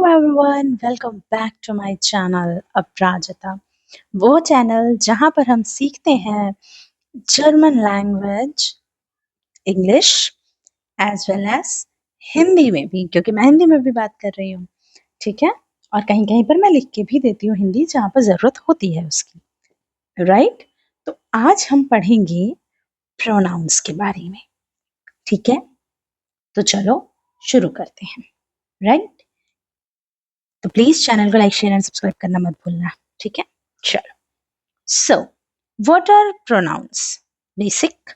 everyone, welcome back to my channel अपराजिता। वो channel जहाँ पर हम सीखते हैं German language, English as well as Hindi में भी, क्योंकि मैं हिंदी में भी बात कर रही हूँ। ठीक है, और कहीं कहीं पर मैं लिख के भी देती हूँ हिंदी जहाँ पर ज़रूरत होती है उसकी। राइट, तो आज हम पढ़ेंगे प्रोनाउंस के बारे में। ठीक है, तो चलो शुरू करते हैं। राइट, तो प्लीज चैनल को लाइक शेयर एंड सब्सक्राइब करना मत भूलना। ठीक है, चलो। So what are pronouns? Basic,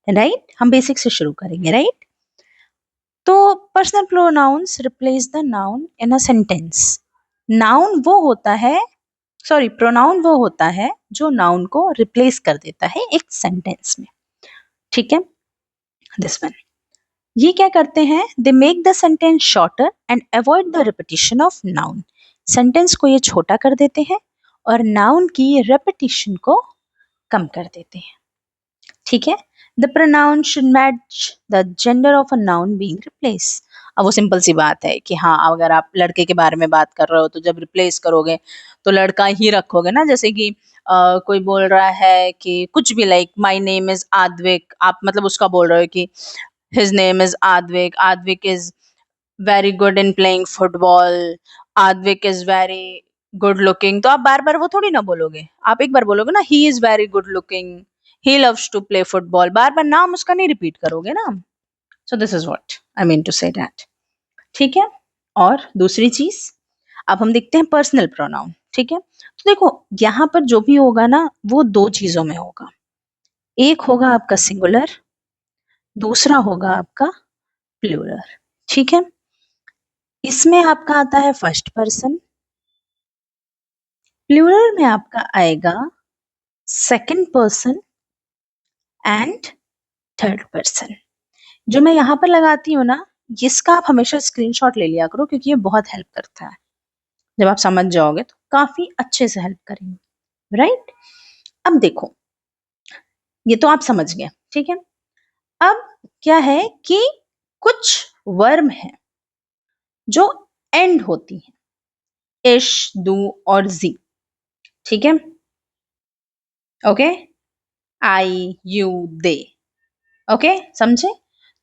right, हम बेसिक से शुरू करेंगे। राइट, तो personal pronouns replace the noun in a sentence. Noun वो होता है, सॉरी, प्रोनाउन वो होता है जो नाउन को रिप्लेस कर देता है एक सेंटेंस में। ठीक है, दिस वन, ये क्या करते हैं? They make the sentence shorter and avoid the repetition of noun. Sentence को ये छोटा कर देते हैं और नाउन की रेपिटिशन को कम कर देते हैं। ठीक है, the pronoun should match the gender of a noun being replace. अब वो सिंपल सी बात है कि हाँ, अगर आप लड़के के बारे में बात कर रहे हो तो जब रिप्लेस करोगे तो लड़का ही रखोगे ना। जैसे कि कोई बोल रहा है कि कुछ भी, like my name is Advik, आप मतलब उसका बोल रहे हो कि his name is Advik. Advik is very good in playing football. Advik is very good looking. तो आप बार बार वो थोड़ी ना बोलोगे, आप एक बार बोलोगे ना he is very good looking, he loves to play football। बार बार नाम उसका नहीं रिपीट करोगे ना। So this is what I mean to say that। ठीक है, और दूसरी चीज, अब हम देखते हैं पर्सनल प्रोनाउन। ठीक है, तो देखो यहाँ पर जो भी होगा ना वो दो चीजों में होगा। एक होगा आपका सिंगुलर, दूसरा होगा आपका प्लूरल। ठीक है, इसमें आपका आता है फर्स्ट पर्सन, प्लूरल में आपका आएगा second person and third person. जो मैं यहाँ पर लगाती हूँ ना, इसका आप हमेशा स्क्रीनशॉट ले लिया करो, क्योंकि ये बहुत हेल्प करता है। जब आप समझ जाओगे तो काफी अच्छे से हेल्प करेंगे। राइट, अब देखो, ये तो आप समझ गए। ठीक है, अब क्या है कि कुछ वर्ब है जो एंड होती है, इश, दू और जी। ठीक है, okay, I, you, they. Okay, समझे?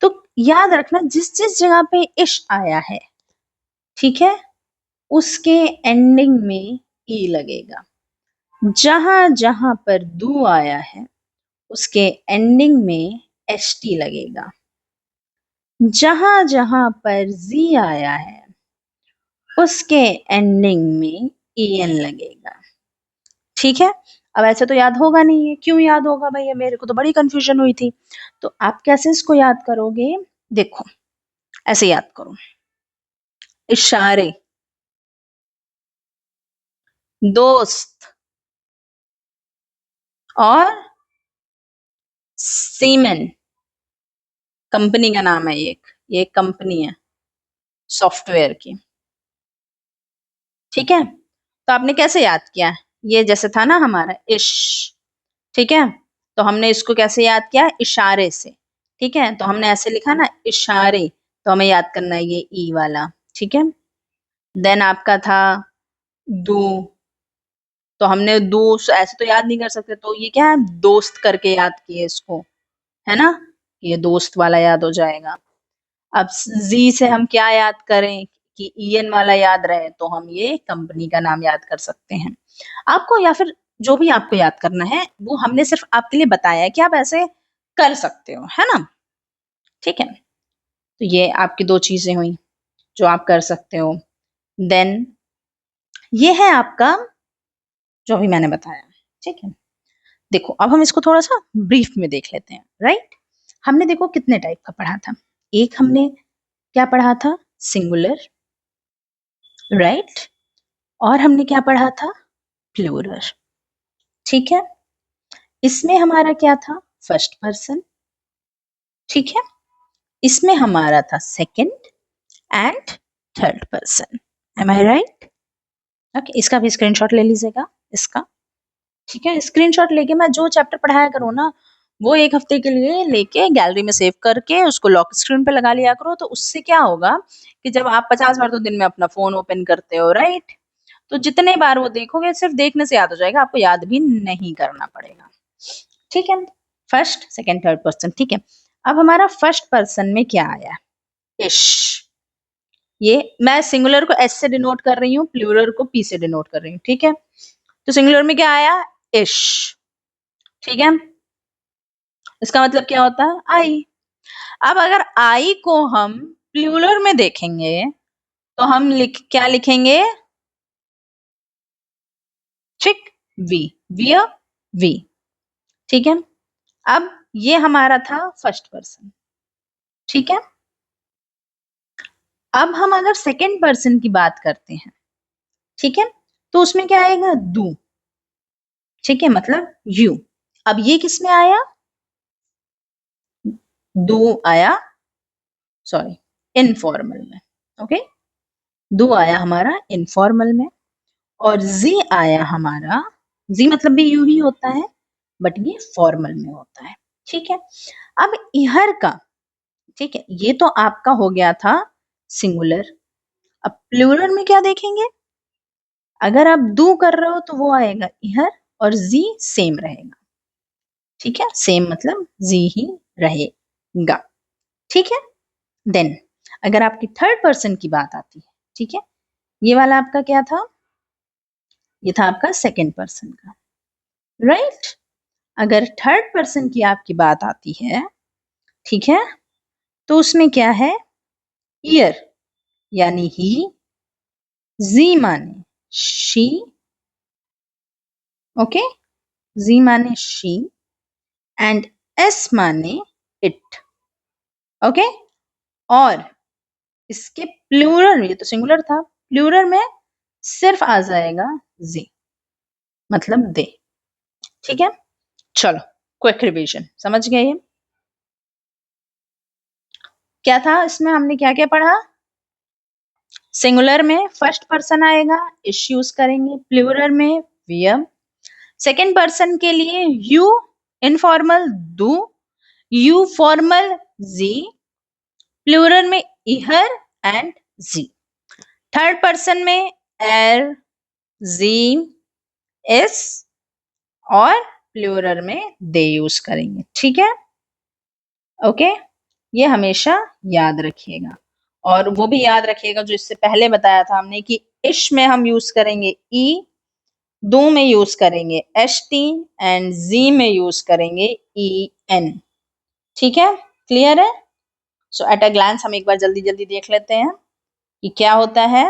तो याद रखना, जिस जिस जगह पे इश आया है, ठीक है, उसके एंडिंग में ई लगेगा। जहां जहां पर दू आया है उसके एंडिंग में एस टी लगेगा। जहां जहां पर जी आया है उसके एंडिंग में ई एन लगेगा। ठीक है, अब ऐसे तो याद होगा नहीं है। क्यों याद होगा भैया? मेरे को तो बड़ी कंफ्यूजन हुई थी। तो आप कैसे इसको याद करोगे? देखो, ऐसे याद करो, इशारे, दोस्त और सीमेन। कंपनी का नाम है ये एक कंपनी है सॉफ्टवेयर की। ठीक है, तो आपने कैसे याद किया? ये जैसे था ना हमारा इश, ठीक है, तो हमने इसको कैसे याद किया? इशारे से। ठीक है, तो हमने ऐसे लिखा ना इशारे, तो हमें याद करना है ये ई वाला। ठीक है, देन आपका था दू, तो हमने दू ऐसे तो याद नहीं कर सकते, तो ये क्या है, दोस्त करके याद किए इसको, है ना, ये दोस्त वाला याद हो जाएगा। अब जी से हम क्या याद करें कि ईएन वाला याद रहे, तो हम ये कंपनी का नाम याद कर सकते हैं। आपको या फिर जो भी आपको याद करना है वो हमने सिर्फ आपके लिए बताया है कि आप ऐसे कर सकते हो, है ना। ठीक है, तो ये आपकी दो चीजें हुई जो आप कर सकते हो। देन ये है आपका जो भी मैंने बताया। ठीक है, देखो अब हम इसको थोड़ा सा ब्रीफ में देख लेते हैं। राइट, हमने देखो कितने टाइप का पढ़ा था। एक हमने क्या पढ़ा था? सिंगुलर, राइट, और हमने क्या पढ़ा था? प्लूरल। ठीक है, इसमें हमारा क्या था? First person. ठीक है, इसमें हमारा था second and third person. Am I right? Okay, इसका भी स्क्रीनशॉट ले लीजिएगा इसका। ठीक है, स्क्रीनशॉट लेके मैं जो चैप्टर पढ़ाया करूँ ना वो 1 हफ्ते के लिए लेके गैलरी में सेव करके उसको लॉक स्क्रीन पे लगा लिया करो। तो उससे क्या होगा कि जब आप 50 बार तो दिन में अपना फ़ोन ओपन करते हो, राइट? तो जितने बार वो देखोगे सिर्फ़ देखने से याद हो जाएगा, आपको याद भी नहीं करना पड़ेगा। ठीक है? फर्स्ट, सेकंड, थर्ड पर्सन, ठीक है? अब हमारा फर्स्ट पर्सन में क्या आया? इश। ये मैं सिंगुलर को एस से डिनोट कर रही हूँ, प्लूरल को पी से डिनोट कर रही हूँ, ठीक है? तो सिंगुलर में क्या आया? इश, ठीक है? इसका मतलब क्या होता है? आई। अब अगर आई को हम प्लूरल में देखेंगे, तो हम क्या लिखेंगे? ठीक, वी, वियर, वी, ठीक है? अब ये हमारा था फर्स्ट पर्सन, ठीक है? अब हम अगर सेकंड पर्सन की बात करते हैं, ठीक है? तो उसमें क्या आएगा? डू, ठीक है? मतलब यू। अब ये किस में आया? डू आया, सॉरी, इनफॉर्मल में, ओके? डू आया हमारा इनफॉर्मल में और जी आया हमारा, जी मतलब भी यू ही होता है, बट ये फॉर्मल में होता है, ठीक है? अब इहर का, ठीक है, ये तो आपका हो गया था सिंगुलर। अब प्लूरल में क्या देखेंगे? अगर आप डू कर रहे हो तो वो आएगा इहर और जी सेम रहेगा, ठीक है? सेम मतलब जी ही रहेगा, ठीक है? देन अगर आपकी थर्ड पर्सन की बात आती है, ठीक है? ये वाला आपका क्या था? ये था आपका सेकंड पर्सन का, राइट? अगर थर्ड पर्सन की आपकी बात आती है, ठीक है? तो उसमें क्या है? ईयर यानी ही, जी माने शी, ओके? जी माने शी एंड एस माने इट, ओके? और इसके प्लूरल में, ये तो सिंगुलर था, प्लूरल में सिर्फ आ जाएगा जी, मतलब दे, ठीक है? चलो क्विक रिवीजन, समझ गए ये? क्या था इसमें, हमने क्या-क्या पढ़ा? सिंगुलर में फर्स्ट पर्सन आएगा, इश यूज करेंगे, प्लूरल में वियर, सेकंड पर्सन के लिए यू, इनफॉर्मल डू, यू फॉर्मल जी, प्लूरल में इहर एंड जी, थर्ड पर्सन में एर, जी, एस और प्लूरल में दे यूज करेंगे, ठीक है? ओके, ये हमेशा याद रखिएगा। और वो भी याद रखिएगा जो इससे पहले बताया था हमने कि इश में हम यूज करेंगे ई, दो में यूज करेंगे एच टी एंड जी में यूज करेंगे ई एन, ठीक है? क्लियर है? सो एट अ ग्लांस हम एक बार जल्दी जल्दी देख लेते हैं कि क्या होता है।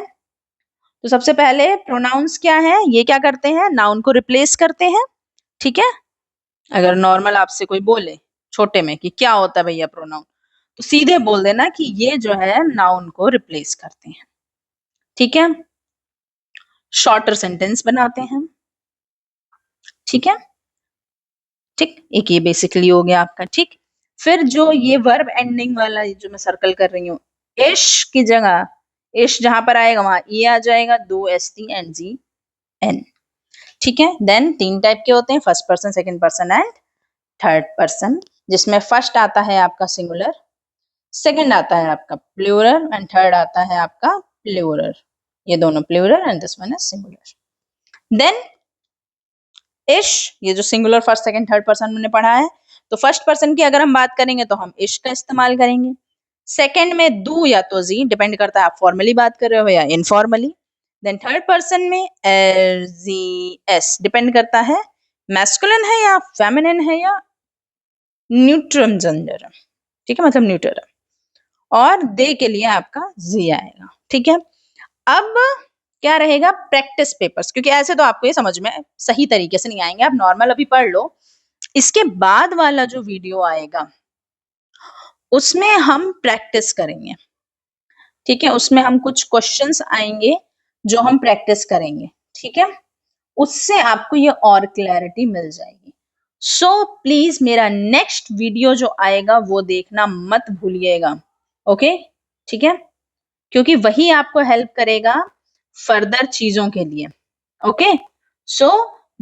तो सबसे पहले प्रोनाउंस क्या है? ये क्या करते हैं? नाउन को रिप्लेस करते हैं, ठीक है? अगर नॉर्मल आपसे कोई बोले छोटे में कि क्या होता है भैया प्रोनाउन, तो सीधे बोल देना कि ये जो है नाउन को रिप्लेस करते हैं, ठीक है? शॉर्टर सेंटेंस बनाते हैं, ठीक है? ठीक, एक ये बेसिकली हो गया आपका, ठीक? फिर जो ये वर्ब एंडिंग वाला जो मैं सर्कल कर रही हूँ, इश की जगह, इश जहां पर आएगा वहां ई आ जाएगा, दो S T and G N, ठीक है? देन 3 टाइप के होते हैं, first person, second person and third person, जिसमें फर्स्ट आता है आपका सिंगुलर, सेकंड आता है आपका प्लूरल एंड थर्ड आता है आपका प्लूरल। ये दोनों plural and this one is singular. Then इश, ये जो singular first second third person हमने पढ़ा है, तो फर्स्ट पर्सन की अगर हम बात करेंगे तो हम इश का इस्तेमाल करेंगे, सेकंड में डू या तो जी, डिपेंड करता है आप फॉर्मली बात कर रहे हो या इनफॉर्मली, देन थर्ड पर्सन में एल जी एस, डिपेंड करता है मैस्कुलिन है या फेमिनिन है या न्यूट्रल जेंडर, ठीक है? मतलब न्यूट्रल, और दे के लिए आपका जी आएगा, ठीक है? अब क्या रहेगा? प्रैक्टिस पेपर्स, क्योंकि ऐसे तो आपको ये समझ में सही तरीके से नहीं आएंगे, आप नॉर्मल अभी पढ़ लो, इसके बाद वाला जो वीडियो आएगा उसमें हम प्रैक्टिस करेंगे, ठीक है? उसमें हम कुछ क्वेश्चंस आएंगे जो हम प्रैक्टिस करेंगे, ठीक है? उससे आपको ये और क्लैरिटी मिल जाएगी। सो प्लीज मेरा नेक्स्ट वीडियो जो आएगा वो देखना मत भूलिएगा, ओके? ठीक है? क्योंकि वही आपको हेल्प करेगा फर्दर चीजों के लिए, okay? So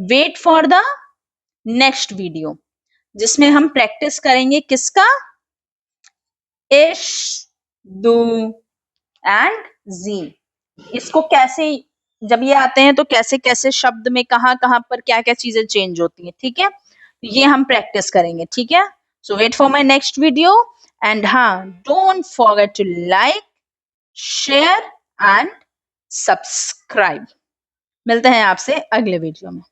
wait for the next video. जिसमें हम प्रैक्टिस करेंगे किसका? इश, दू एंड जी। इसको कैसे, जब ये आते हैं तो कैसे कैसे शब्द में कहाँ कहाँ पर क्या क्या चीजें चेंज होती हैं, ठीक है, ये हम प्रैक्टिस करेंगे, ठीक है। So wait for my next video and हाँ, don't forget to like, share and subscribe. मिलते हैं आपसे अगले वीडियो में।